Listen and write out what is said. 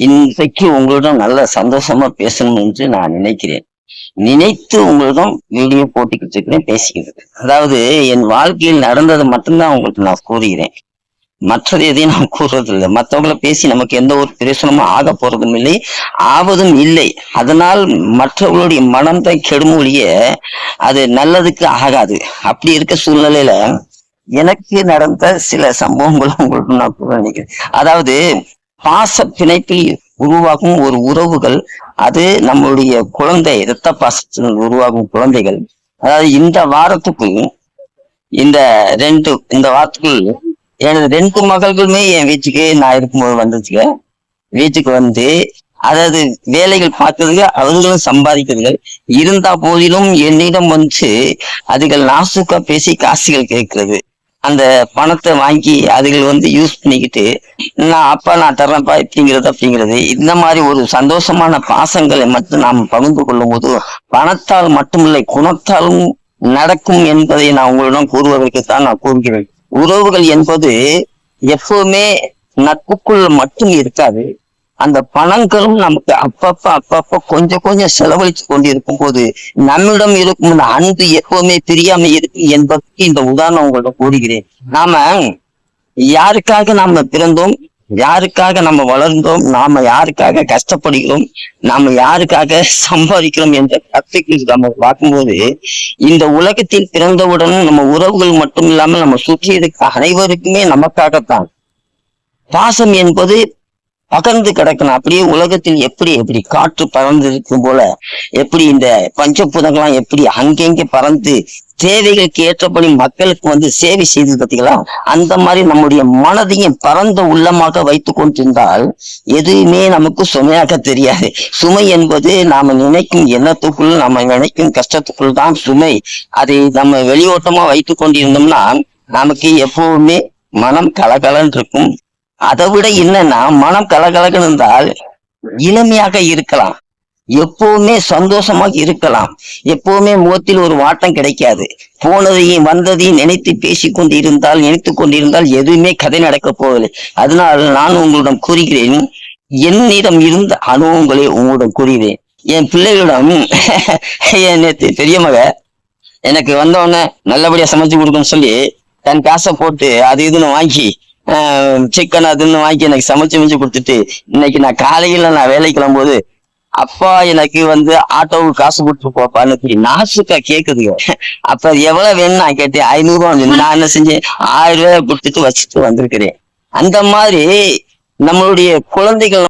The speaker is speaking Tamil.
இன்றைக்கு உங்களிடம் நல்ல சந்தோஷமா பேசணும் என்று நான் நினைக்கிறேன். நினைத்து உங்களிடம் வீடியோ போட்டுக்கிட்டு இருக்கிறேன், பேசிக்கிட்டு. அதாவது என் வாழ்க்கையில் நடந்தது மட்டும்தான் உங்களுக்கு நான் கூறுகிறேன். மற்றது எதையும் நான் கூறுவதில்லை. மற்றவங்களை பேசி நமக்கு எந்த ஒரு பிரயோசனமும் ஆக போறதும் இல்லை, ஆவதும் இல்லை. அதனால் மற்றவர்களுடைய மனம் தான் கெடும் ஒழிய அது நல்லதுக்கு ஆகாது. அப்படி இருக்க சூழ்நிலையில எனக்கு நடந்த சில சம்பவங்களும் உங்களுக்கு நான் கூற நினைக்கிறேன். அதாவது பாச பிணைப்பில் உருவாகும் ஒரு உறவுகள், அது நம்மளுடைய குழந்தை, இரத்த பாசத்தில் உருவாகும் குழந்தைகள். அதாவது இந்த வாரத்துக்குள் இந்த வாரத்துக்குள் எனது 2 மகள்களுமே என் வீட்டுக்கு நான் இருக்கும்போது வந்துச்சுங்க. வீட்டுக்கு வந்து அதாவது வேலைகள் பார்க்கறதுக்கு அவர்களும் சம்பாதிக்கிறதுகள் இருந்தா போதிலும் என்னிடம் வந்து அதுகள் நாசுக்கா பேசி காசுகள் கேட்கிறது. அந்த பணத்தை வாங்கி அதுகள் வந்து யூஸ் பண்ணிக்கிட்டு நான் தர்றேன்ப்பா அப்படிங்கிறது இந்த மாதிரி ஒரு சந்தோஷமான பாசங்களை மட்டும் நாம் பகிர்ந்து கொள்ளும் போது பணத்தால் மட்டுமில்லை குணத்தாலும் நடக்கும் என்பதை நான் உங்களிடம் கூறுவதற்குத்தான் நான் கூறுகிறேன். உறவுகள் என்பது எப்பவுமே நட்புக்குள் மட்டும் இருக்காது. அந்த பணங்களும் நமக்கு அப்பப்ப கொஞ்சம் செலவழித்து கொண்டு இருக்கும் போது நம்மிடம் இருக்கும் அந்த அன்பு எப்பவுமே பிரியாம இருக்கு என்பதற்கு இந்த உதாரணம் உங்கள்ட்ட கூறுகிறேன். நாம யாருக்காக நாம பிறந்தோம், யாருக்காக நம்ம வளர்ந்தோம், நாம யாருக்காக கஷ்டப்படுகிறோம், நாம யாருக்காக சம்பாதிக்கிறோம் என்ற கருத்துக்கு நம்ம பார்க்கும்போது இந்த உலகத்தில் பிறந்தவுடன் நம்ம உறவுகள் மட்டும் இல்லாமல் நம்ம சுற்றி இருக்க அனைவருக்குமே நமக்காகத்தான். பாசம் என்பது பகர்ந்து கிடக்கணும். அப்படியே உலகத்தில் எப்படி காற்று பறந்து இருக்கும் போல, எப்படி இந்த பஞ்சபூதங்கள்லாம் எப்படி அங்கெங்கே பறந்து தேவைகளுக்கு ஏற்றபடி மக்களுக்கு வந்து சேவை செய்து பார்த்தீங்களா, அந்த மாதிரி நம்முடைய மனதையும் பறந்த உள்ளமாக வைத்துக் கொண்டிருந்தால் எதுவுமே நமக்கு சுமையாக தெரியாது. சுமை என்பது நாம நினைக்கும் எண்ணத்துக்குள், நம்ம நினைக்கும் கஷ்டத்துக்குள் தான் சுமை. அதை நம்ம வெளியோட்டமா வைத்துக் கொண்டிருந்தோம்னா நமக்கு எப்பவுமே மனம் கலகலன்னு இருக்கும். அதை விட என்னன்னா, மனம் கலகலகன்னு இருந்தால் இளமையாக இருக்கலாம், எப்பவுமே சந்தோஷமாக இருக்கலாம், எப்பவுமே முகத்தில் ஒரு வாட்டம் கிடைக்காது. போனதையும் வந்ததையும் நினைத்து நினைத்து கொண்டிருந்தால் எதுவுமே கதை நடக்க போவதில்லை. அதனால் நான் உங்களிடம் கூறுகிறேன், என்னிடம் இருந்த அனுபவங்களை உங்களிடம் கூறுகிறேன். என் பிள்ளைகளிடம் என் நேற்று பெரிய மக எனக்கு வந்தவொடனே நல்லபடியா சமைச்சு கொடுக்கணும்னு சொல்லி தன் காசை போட்டு அது இதுன்னு வாங்கி சிக்கன் அதுன்னு வாங்கி எனக்கு சமைச்சு கொடுத்துட்டு, இன்னைக்கு நான் காலையில வேலைக்கு கிளம்பும்போது அப்பா எனக்கு வந்து ஆட்டோவுக்கு காசு கொடுத்து போப்பான்னு நாசுக்கா கேக்குதுங்க. அப்ப எவ்வளவு வேணும்னு நான் கேட்டேன். 500 ரூபா. நான் என்ன செஞ்சேன், 1000 ரூபாய் கொடுத்துட்டு வச்சுட்டு வந்திருக்கிறேன். அந்த மாதிரி நம்மளுடைய குழந்தைகள்